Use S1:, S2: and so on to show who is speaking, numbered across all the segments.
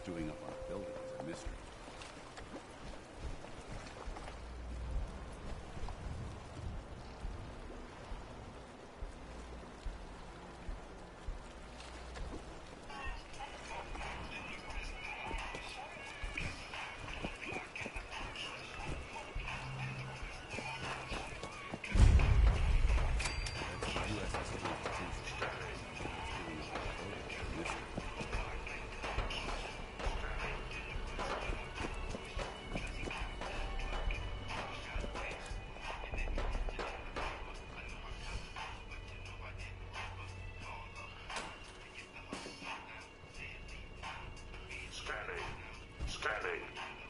S1: Doing up our building is a mystery.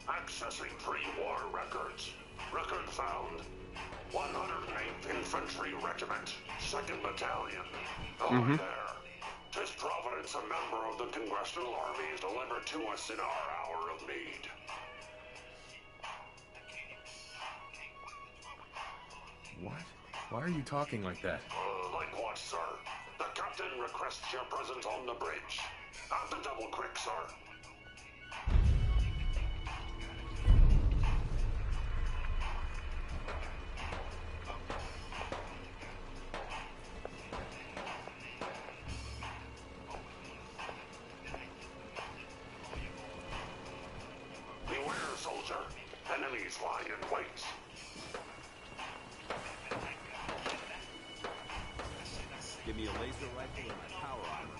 S2: Accessing pre-war records. Record found. 108th Infantry Regiment, 2nd Battalion. Over there. Tis Providence, a member of the Congressional Army, is delivered to us in our hour of need.
S3: What? Why are you talking like that?
S2: Like what, sir? The captain requests your presence on the bridge. At the double quick, sir. Enemies lie in wait.
S1: Give me a laser rifle and my power armor.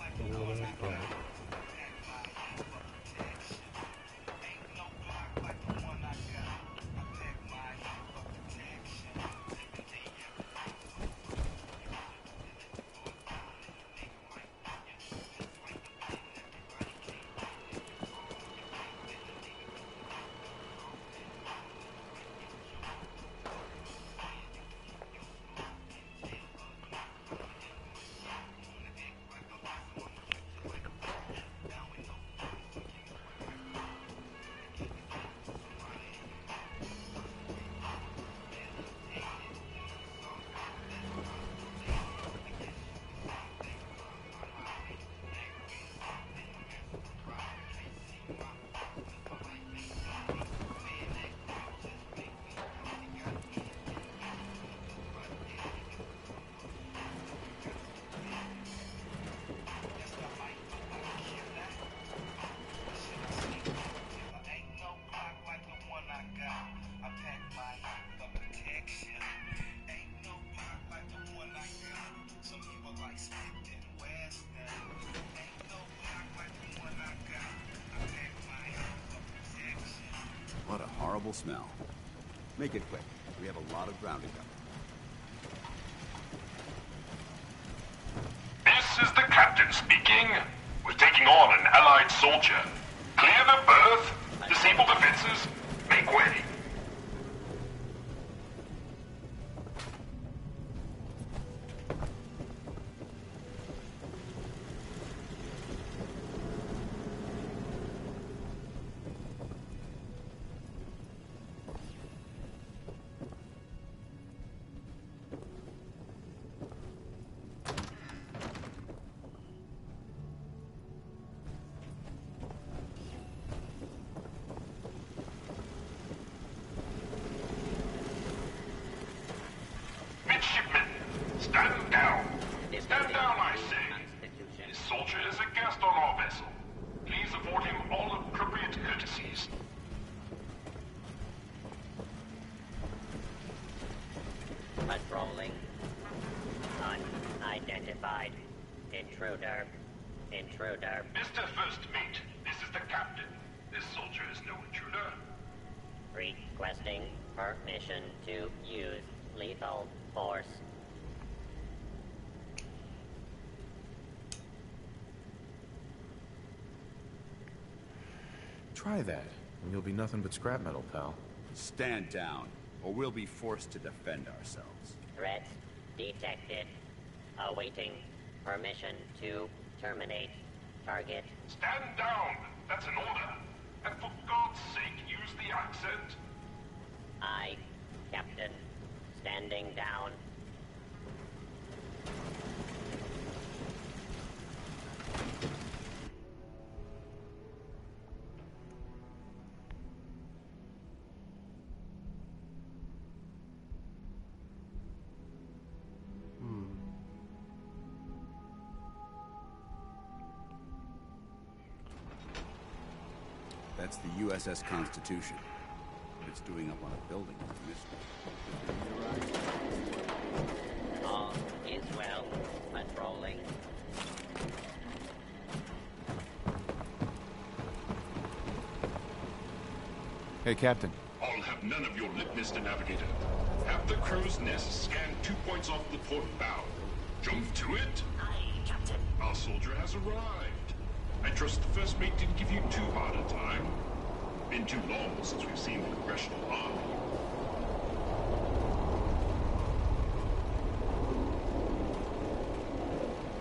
S1: What a horrible smell. Make it quick. We have a lot of ground to cover.
S4: This is the captain speaking. We're taking on an allied soldier. Clear the berth. Disable defenses. Make way. Midshipmen, stand down. Stand down, I say. This soldier is a guest on our vessel. Please afford him all appropriate courtesies.
S5: Patrolling. Unidentified. Intruder. Intruder.
S4: Mr. First Mate, this is the captain. This soldier is no intruder.
S5: Requesting permission to use lethal force.
S3: Try that, and you'll be nothing but scrap metal, pal.
S1: Stand down, or we'll be forced to defend ourselves.
S5: Threat detected. Awaiting permission to terminate target.
S4: Stand down. That's an order. And for God's sake, use the accent.
S5: I, Captain, standing down.
S1: That's the USS Constitution. What it's doing up on a building is a mystery.
S5: All is well. Patrolling.
S3: Hey, Captain.
S4: I'll have none of your lip, Mr. Navigator. Have the crow's nest scan 2 points off the port bow. Jump to it.
S5: Aye, Captain.
S4: Our soldier has arrived. I trust the first mate didn't give you too hard a time. Been too long since we've seen the Congressional Army.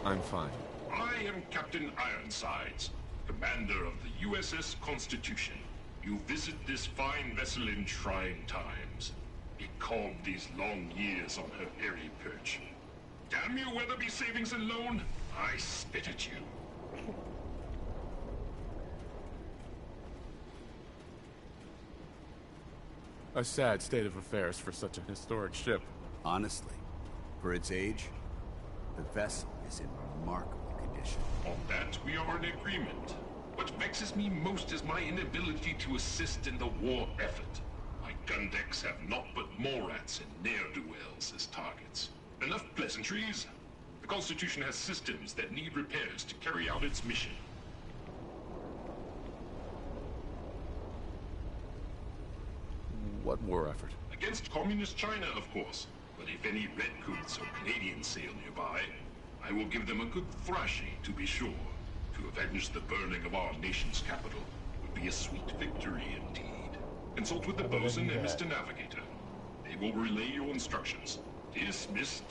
S3: I'm fine.
S4: I am Captain Ironsides, commander of the USS Constitution. You visit this fine vessel in trying times. Be calm these long years on her airy perch. Damn you, Weatherby Savings and Loan! I spit at you.
S3: A sad state of affairs for such a historic ship.
S1: Honestly, for its age, the vessel is in remarkable condition.
S4: On that, we are in agreement. What vexes me most is my inability to assist in the war effort. My gun decks have naught but Morats and ne'er-do-wells as targets. Enough pleasantries. The Constitution has systems that need repairs to carry out its mission.
S3: What war effort?
S4: Against Communist China, of course. But if any Redcoats or Canadians sail nearby, I will give them a good thrashing, to be sure. To avenge the burning of our nation's capital would be a sweet victory indeed. Consult with the bosun and Mr. Navigator. They will relay your instructions. Dismissed.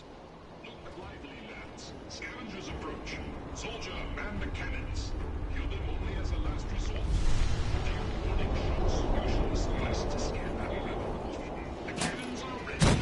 S4: Look lively, lads. Scavengers approach. Soldier, man the cannons. Kill them only as a last resort. Take warning shots. Useless unless to scare that level. The cannons are ready.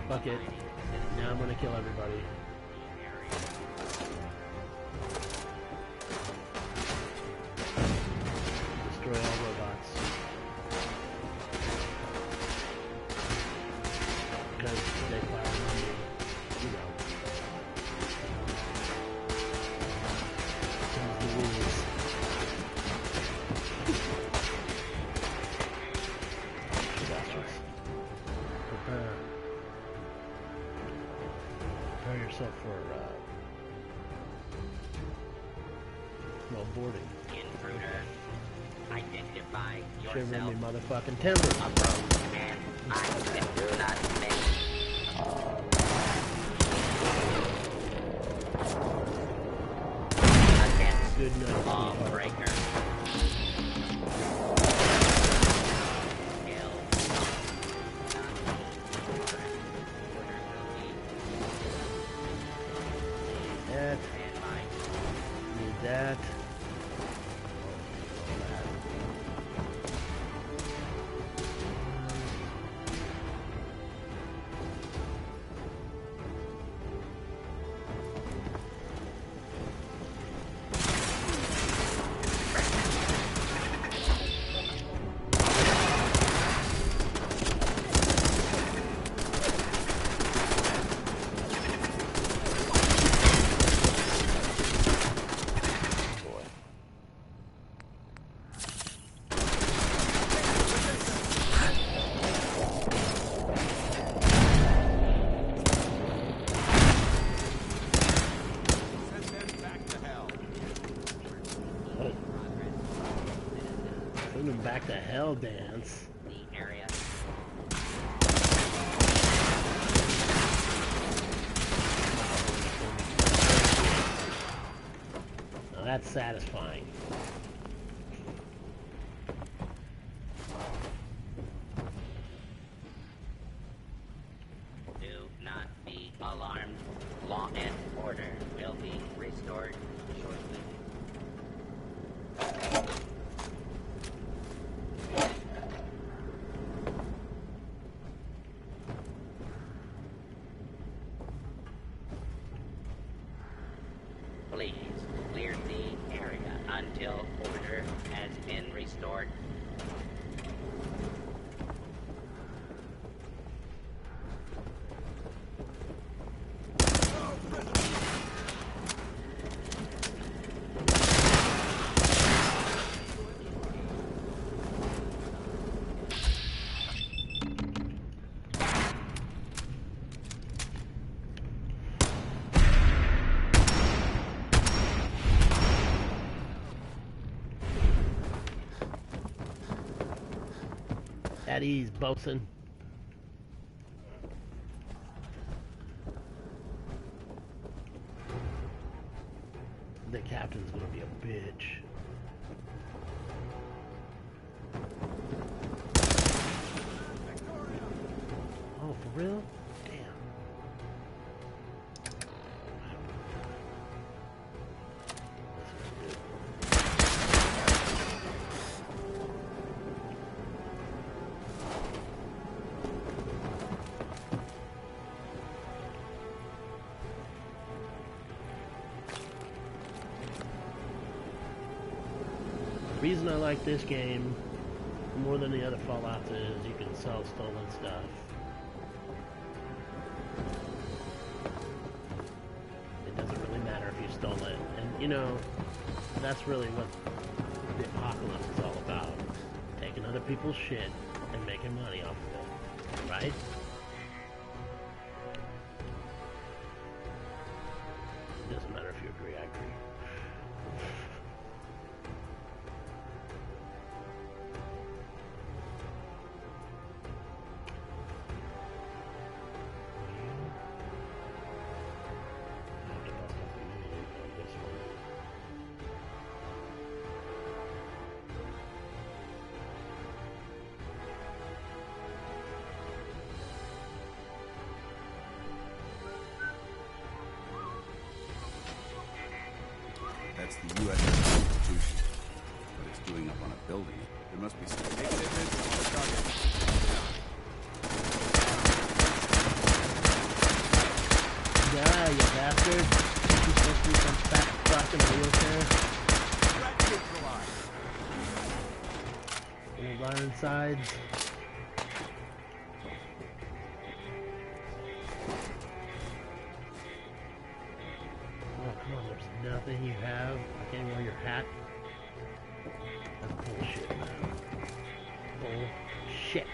S6: Fuck it. Now I'm gonna kill everybody. Destroy all robots. Because they fire on me. You know. Them's the rules. Bastards. Prepare yourself for, well, boarding.
S5: Intruder. Identify
S6: Shivering
S5: yourself.
S6: me motherfucking timber.
S5: Approach and I do not miss. Against
S6: Good night,
S5: lawbreaker.
S6: That. Need that. Send them back to hell dance.
S5: The area.
S6: Now that's satisfying.
S5: Do not be alarmed. Law and order will be restored shortly. Please clear the area until order has been restored.
S6: At ease, bosun. The captain's gonna be a bitch. Oh, for real? Damn. The reason I like this game more than the other Fallouts is you can sell stolen stuff. It doesn't really matter if you stole it. And, you know, that's really what the apocalypse is all about. Taking other people's shit and making money off of it. Right? It doesn't matter if you agree, I agree.
S1: That's the U.S. Constitution. But it's doing up on a building. There must be some negative on the target.
S6: Yeah, you bastard. You supposed to be some fat fucking wheelchair. Little iron sides. Oh, come on, there's nothing you have. I can't even wear your hat. That's bullshit, man. Bullshit.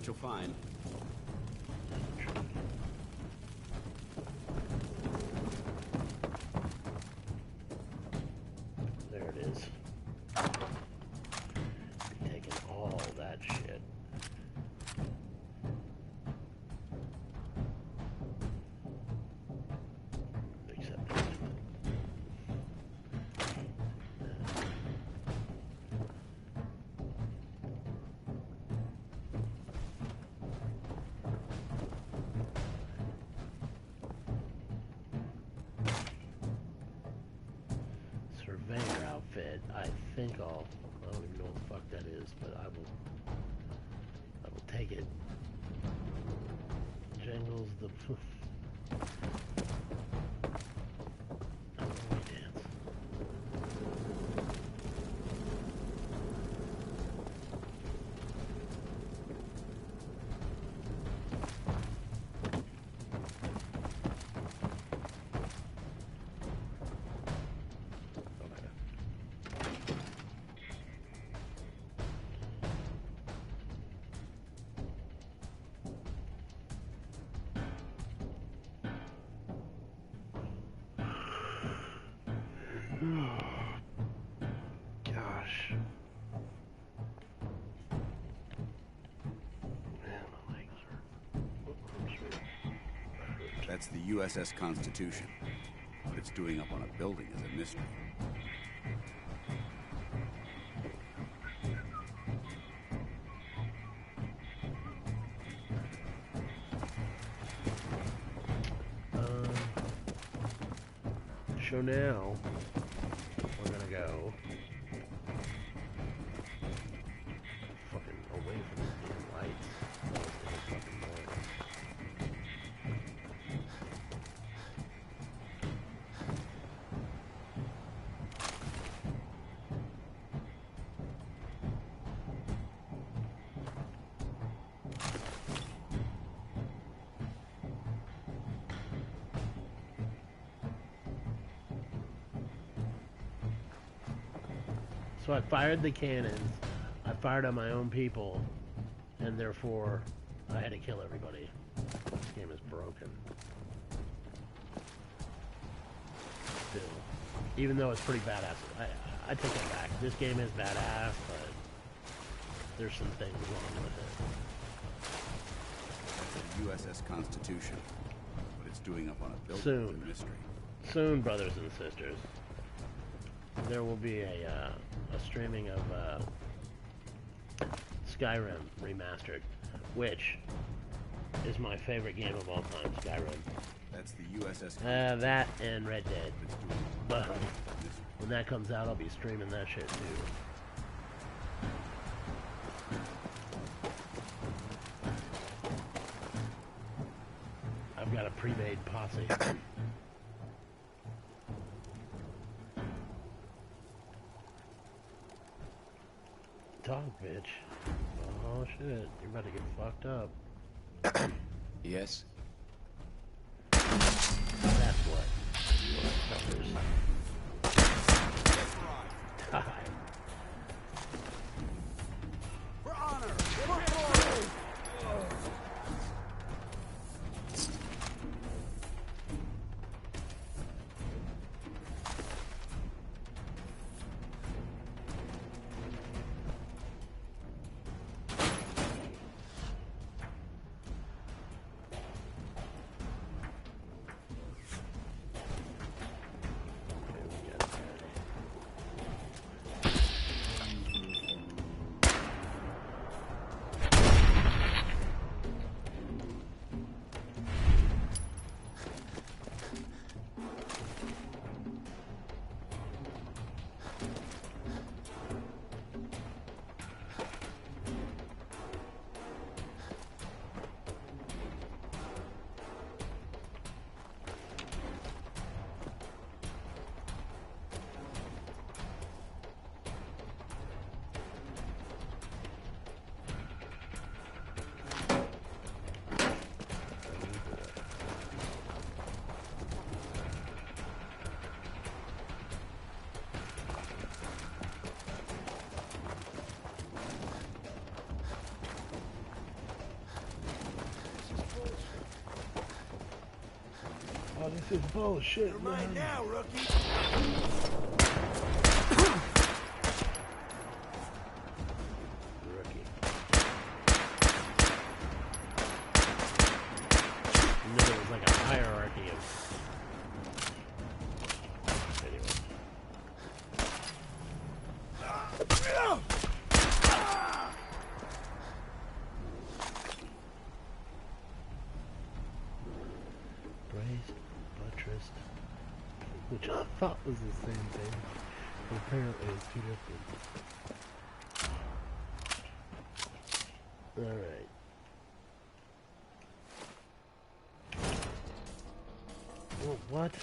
S1: what you'll find.
S6: There it is. Taking all that shit. Except this. Surveyor outfit. I think I don't even know what the fuck that is, but I will take it. Jangles the dance. Gosh. Man, my legs are...
S1: That's the USS Constitution. What it's doing up on a building is a mystery.
S6: So now, we're gonna go fucking away from these damn lights. It's fucking boring. So I fired the cannons, I fired on my own people, and therefore I had to kill everybody. This game is broken. Still. Even though it's pretty badass. I take it back. This game is badass, but there's some things wrong with it.
S1: That's the USS Constitution. What it's doing up on a building
S6: Soon.
S1: is a mystery.
S6: Soon, brothers and sisters, there will be a streaming of Skyrim Remastered, which is my favorite game of all time, Skyrim.
S1: That's the USS Constitution.
S6: That and Red Dead.
S1: What it's doing up
S6: But
S1: on a building is a mystery.
S6: when that comes out, I'll be streaming that shit too. I've got a pre-made posse. Talk, bitch. Oh shit, you're about to get fucked up.
S7: Yes?
S6: That's what. Fuckers. Die.
S1: For honor! For glory!
S6: This is bullshit. You're mine now, rookie. Rookie. And then there was like a hierarchy of. Anyway. Braced, buttressed, which I thought was the same thing, but apparently it's two different. Alright. Oh, what?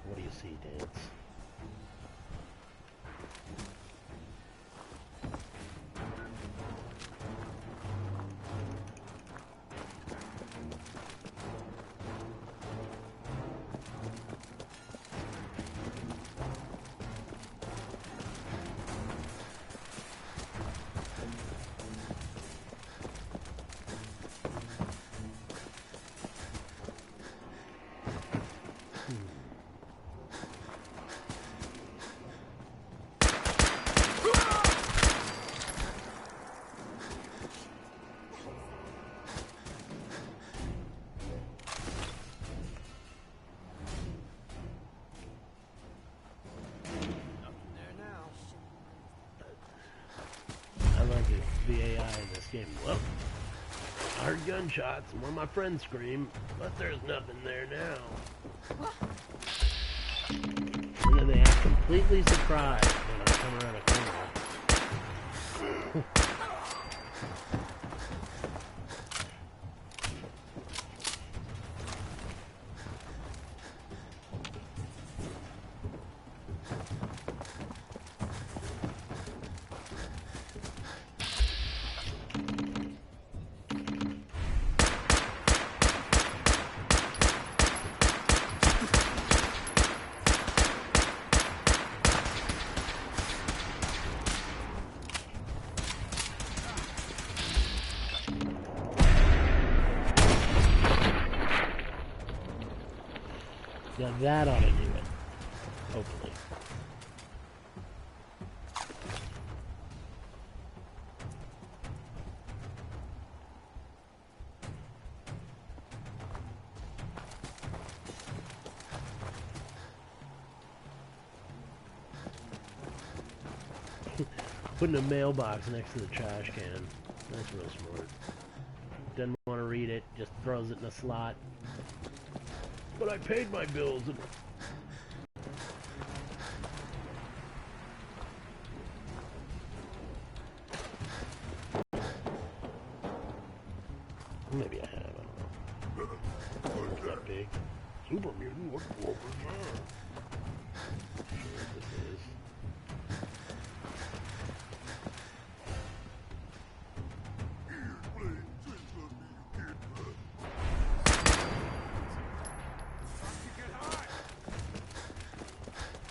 S6: What do you see, Dance? I like it, the AI in this game. Well, I heard gunshots and one of my friends scream, but there's nothing there now. And then they act completely surprised when I come around a corner. Now that ought to do it. Hopefully. Putting a mailbox next to the trash can. That's real smart. Doesn't want to read it, just throws it in a slot. But I paid my bills and... Maybe I have, I don't know. It's that big. Super mutant, what's over there? Sure this is.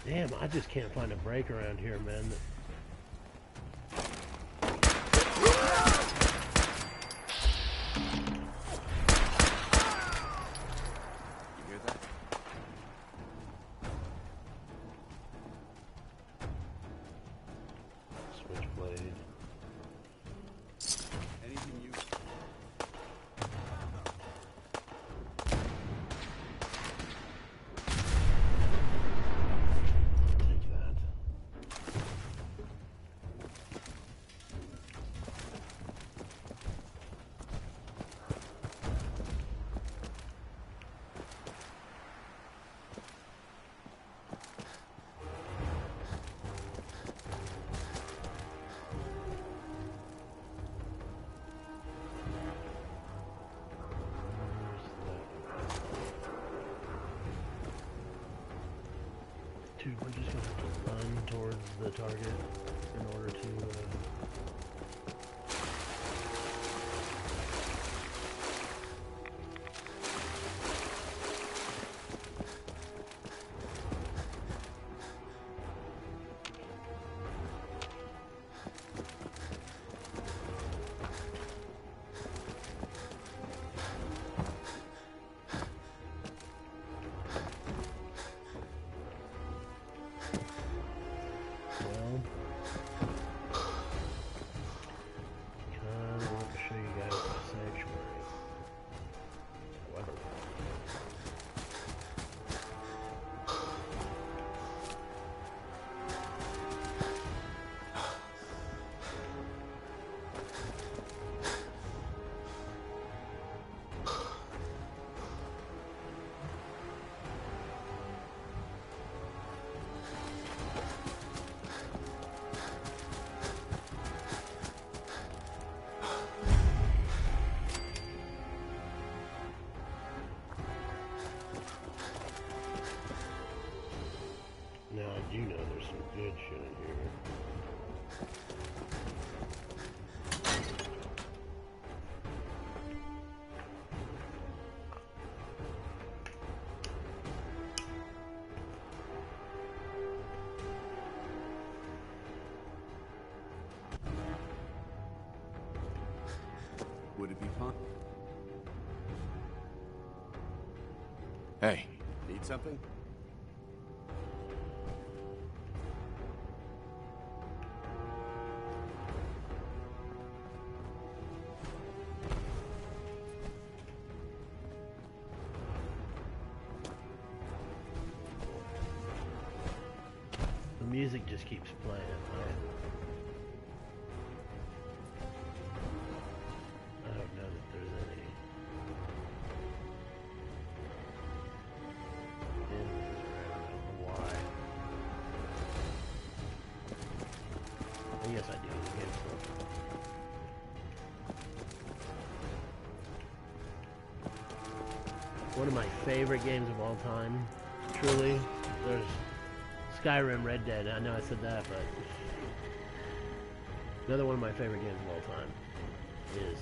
S6: Damn, I just can't find a break around here, man.
S1: You hear that?
S6: Switchblade.
S1: Anything you...
S6: Take that. Dude, we're just gonna have to run towards the target in order to,
S1: Would it be fun?
S7: Hey,
S1: Need something?
S6: The music just keeps playing, right? I don't know that there's any enemies around. I don't know why. I guess I do. The game's one of my favorite games of all time. Truly, there's Skyrim, Red Dead. I know I said that, but another one of my favorite games of all time is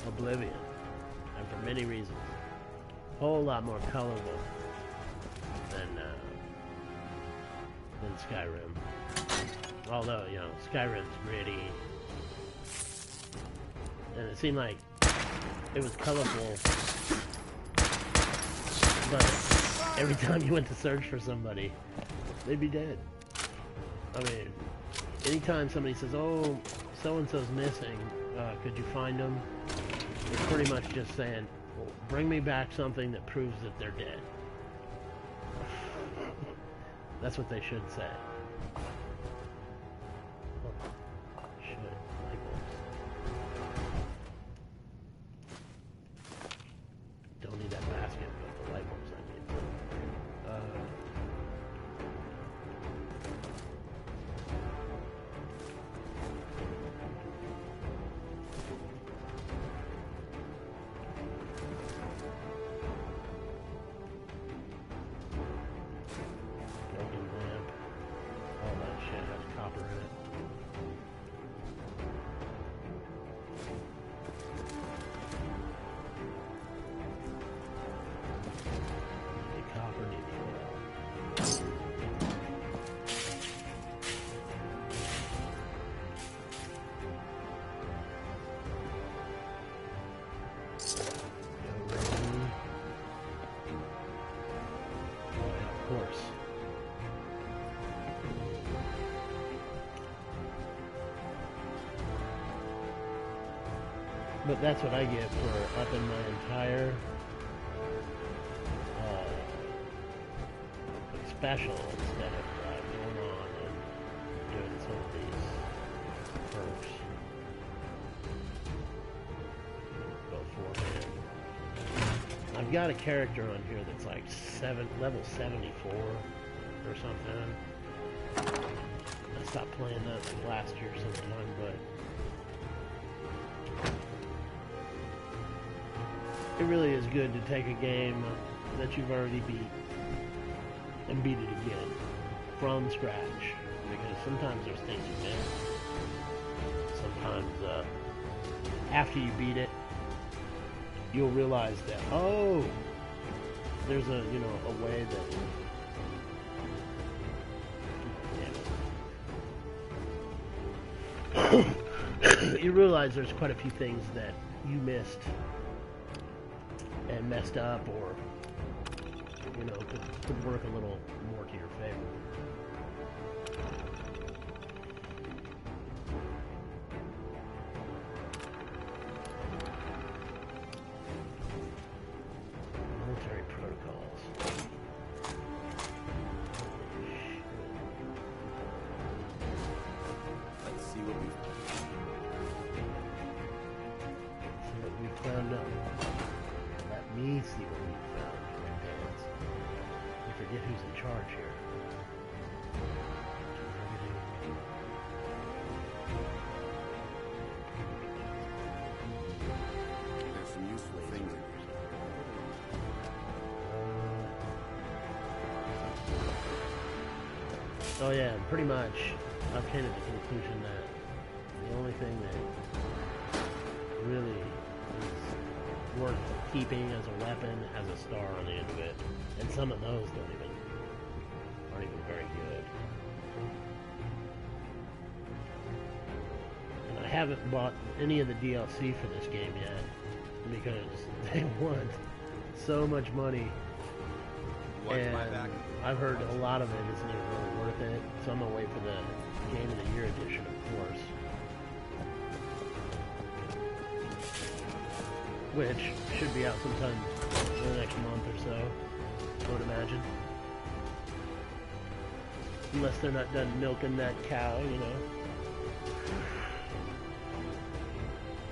S6: Oblivion, and for many reasons. A whole lot more colorful than Skyrim. Although, you know, Skyrim's gritty, and it seemed like it was colorful, but every time you went to search for somebody, they'd be dead. I mean, anytime somebody says, "Oh, so-and-so's missing, could you find them?" It's pretty much just saying, well, bring me back something that proves that they're dead. That's what they should say. Don't need that basket, but the light bulbs I need. Broken lamp. All that shit has copper in it. But that's what I get for upping my entire special instead of going on and doing some of these perks beforehand. I've got a character on here that's like level 74 or something. I stopped playing that like last year sometime, but it really is good to take a game that you've already beat and beat it again from scratch, because sometimes there's things you miss. Sometimes after you beat it, you'll realize that, oh, there's a way that you realize there's quite a few things that you missed and messed up, or could work a little more to your favor. Military protocols.
S1: Let's see what we
S6: found out. Let me see what we found. I forget who's in charge here.
S1: There's some useful things in here.
S6: Oh yeah, pretty much I've came to the conclusion that the only thing that really is worth keeping as a weapon has a star on the end of it, and some of those aren't even very good. And I haven't bought any of the DLC for this game yet because they want so much money. And I've heard a lot of it isn't really worth it, so I'm gonna wait for the Game of the Year edition, of course. Which should be out sometime in the next month or so, I would imagine. Unless they're not done milking that cow, you know.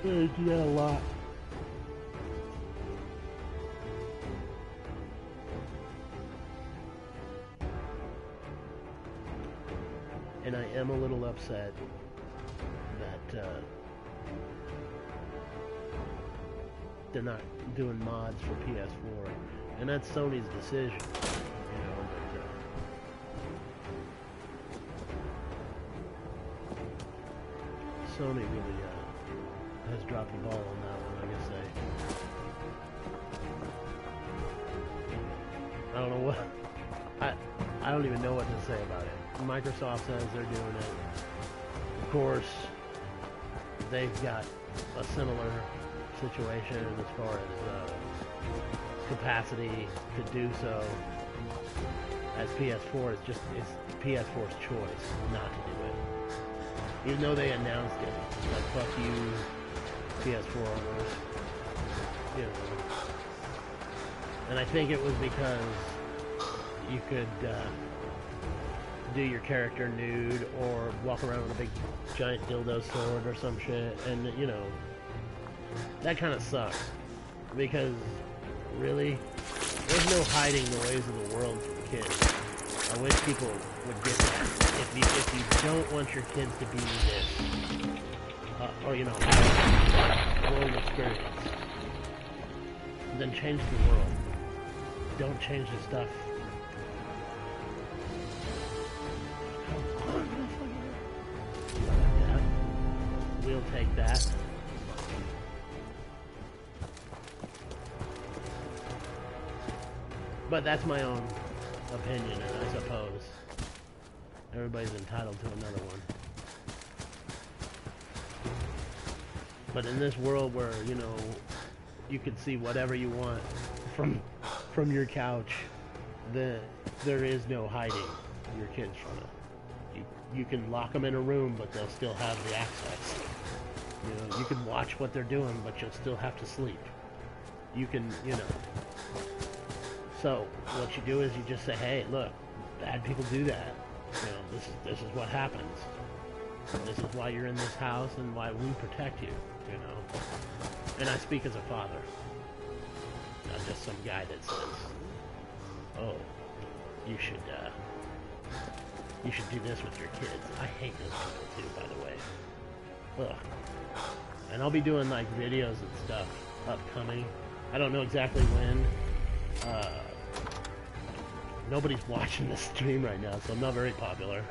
S6: They do that a lot. And I am a little upset that they're not doing mods for PS4, and that's Sony's decision, you know. But Sony really has dropped the ball on that one, I guess. I don't know what I don't even know what to say about it. Microsoft says they're doing it. Of course, they've got a similar situation as far as capacity to do so as PS4. It's PS4's choice not to do it. Even though they announced it, it's like, fuck you, PS4 owners. You know. And I think it was because you could do your character nude or walk around with a big giant dildo sword or some shit, and you know, that kind of sucks, because really there's no hiding the ways of the world for kids. I wish people would get that. If you don't want your kids to be this or you know, have a world experience, then change the world. Don't change the stuff. We'll take that. But that's my own opinion, and I suppose everybody's entitled to another one. But in this world where, you know, you can see whatever you want from your couch, there is no hiding your kids from it. You can lock them in a room, but they'll still have the access. You know, you can watch what they're doing, but you'll still have to sleep. You can, you know. So what you do is you just say, hey, look, bad people do that. You know, this is what happens. This is why you're in this house and why we protect you. You know. And I speak as a father, not just some guy that says, oh, you should do this with your kids. I hate those people too, by the way. Ugh. And I'll be doing like videos and stuff upcoming. I don't know exactly when. Nobody's watching this stream right now, so I'm not very popular.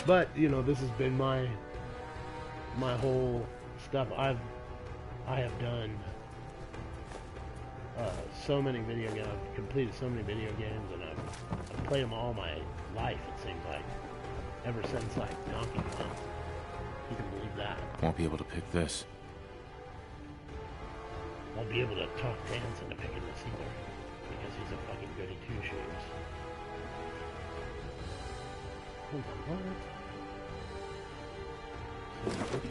S6: But you know, this has been my whole stuff. I have done so many video games. I've completed so many video games, and I've played them all my life, it seems like. Ever since, like, Donkey Kong. You can believe that.
S7: Won't be able to pick this.
S6: Won't be able to talk Dan's into picking this either. Because he's a fucking goody two-shoes. Hold on, what? Okay.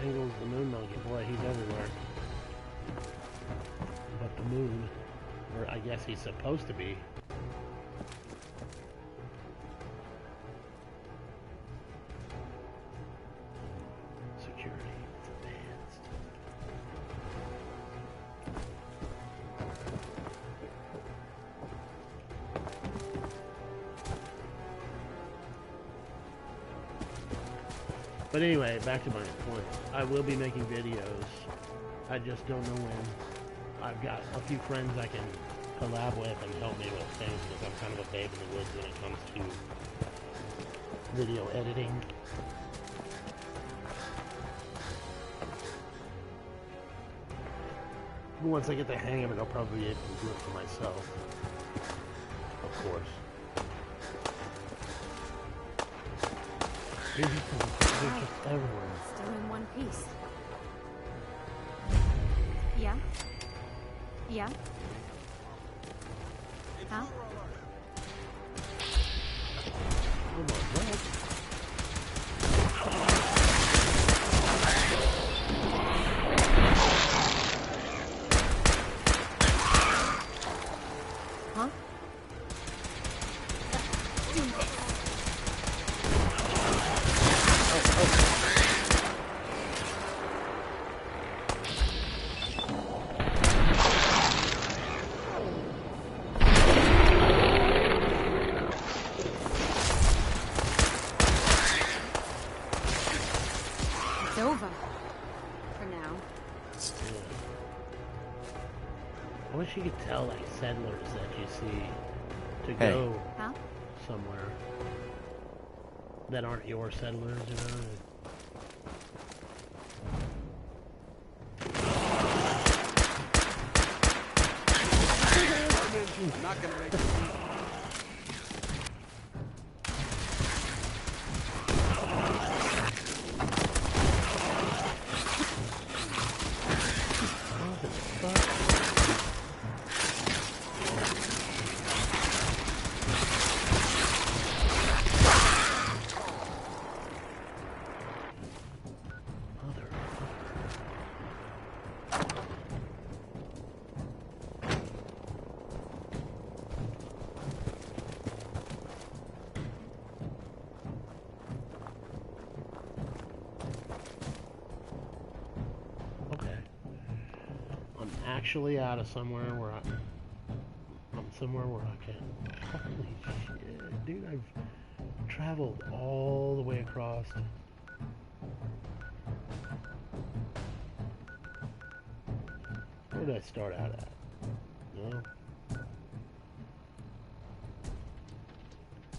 S6: Jangles the moon monkey. Boy, he's everywhere. But the moon, or I guess he's supposed to be. Security. It's advanced. But anyway, back to my point. I will be making videos. I just don't know when. I've got a few friends I can collab with and help me with things, because I'm kind of a babe in the woods when it comes to video editing. But once I get the hang of it, I'll probably be able to do it for myself. Of course. They're just everywhere.
S8: Still in one piece. Yeah? Yeah? Huh?
S6: Oh my god.
S8: Huh? It's over. For now.
S6: I wish you could tell like settlers that you see to
S7: Hey.
S6: go
S8: Huh?
S6: somewhere that aren't your settlers, you know?
S1: I'm not gonna make it.
S6: What the fuck? Okay. I'm actually out of somewhere where I'm somewhere where I can. Holy shit, dude! I've traveled all the way across. Where did I start out at? No.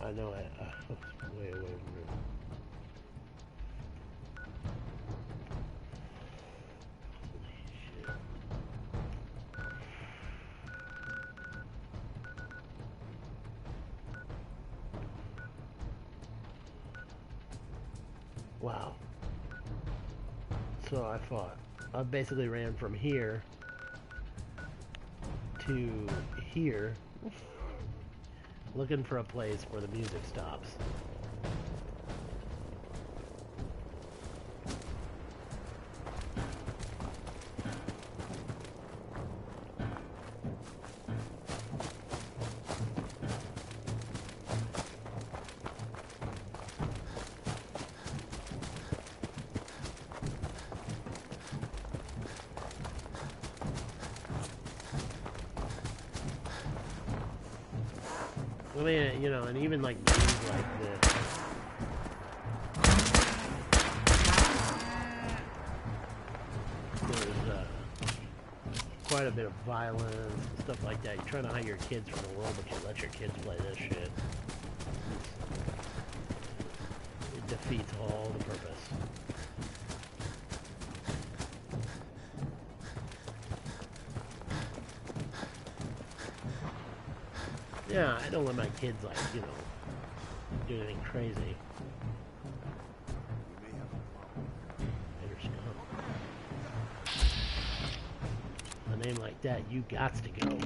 S6: I know I was way away from it. Wow. So I basically ran from here to here, looking for a place where the music stops. I mean, you know, and even like games like this. There's quite a bit of violence and stuff like that. You're trying to hide your kids from the world, but you let your kids play this shit. It defeats all the purpose. Yeah, I don't let my kids, like, you know, do anything crazy. There's a name like that, you gots to go.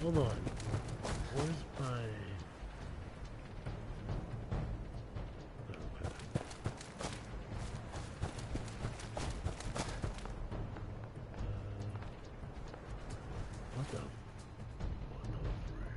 S6: Hold on. Where's my... Okay. What the... What the frick?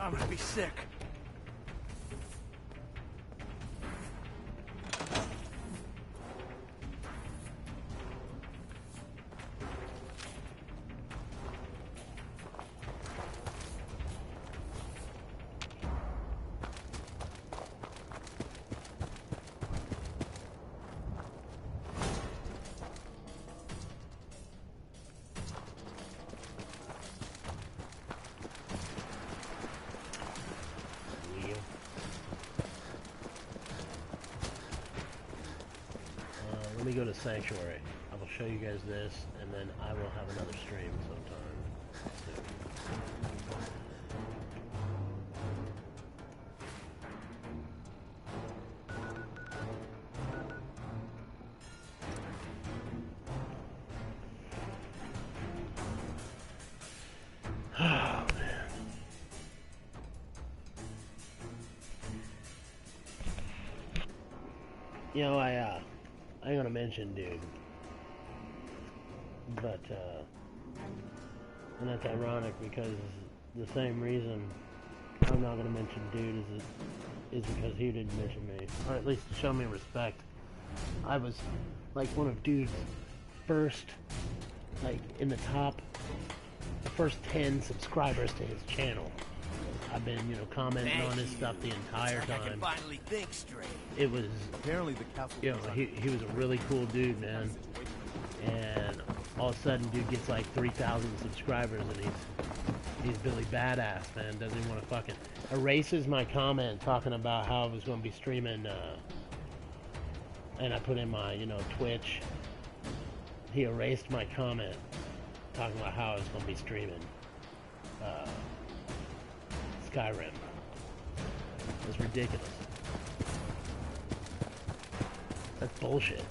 S9: I'm gonna be sick.
S6: Let me go to Sanctuary. I will show you guys this, and then I will have another stream sometime soon. Oh, man. You know, I'm gonna mention dude, but and that's ironic because the same reason I'm not gonna mention dude is because he didn't mention me, or at least to show me respect. I was like one of dude's first, like in the first 10 subscribers to his channel. I've been, you know, commenting on his stuff the entire time.
S9: I can finally think straight.
S6: It was,
S1: Apparently the castle.
S6: you know, he was a really cool dude, man. And all of a sudden, dude gets like 3,000 subscribers, and he's Billy Badass, man. Doesn't even want to fucking erases my comment talking about how I was going to be streaming, and I put in my, you know, Twitch. He erased my comment talking about how I was going to be streaming Skyrim. It's ridiculous. That's bullshit.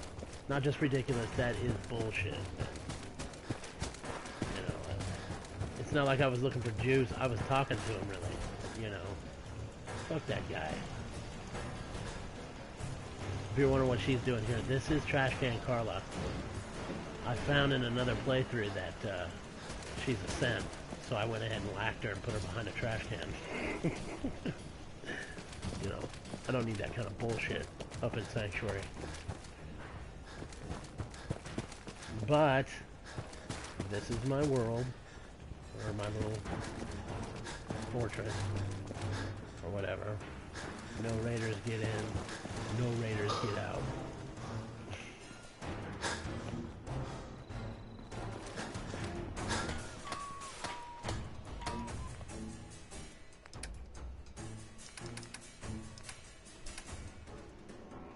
S6: Not just ridiculous, that is bullshit. You know, it's not like I was looking for juice. I was talking to him, really. You know, fuck that guy. If you're wondering what she's doing here, this is Trash Can Carla. I found in another playthrough that she's a simp, so I went ahead and lacked her and put her behind a trash can. You know, I don't need that kind of bullshit up in Sanctuary. But this is my world, or my little fortress, or whatever. No raiders get in, no raiders get out.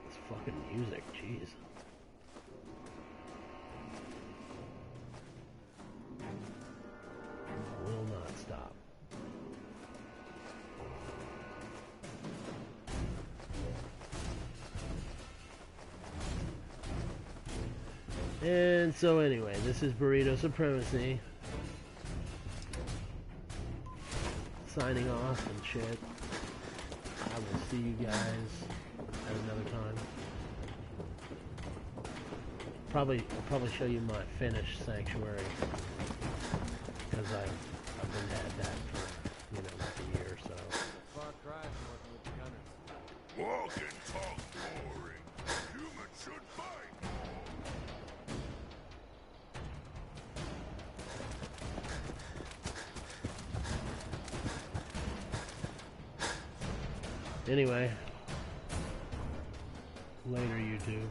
S6: This fucking music, jeez. Will not stop. And so anyway, this is Burrito Supremacy. Signing off and shit. I will see you guys at another time. I'll probably show you my finished Sanctuary, because I've been at that for, you know, like a year or so.
S2: Walk and talk boring. Humans should fight more.
S6: Anyway, later YouTube.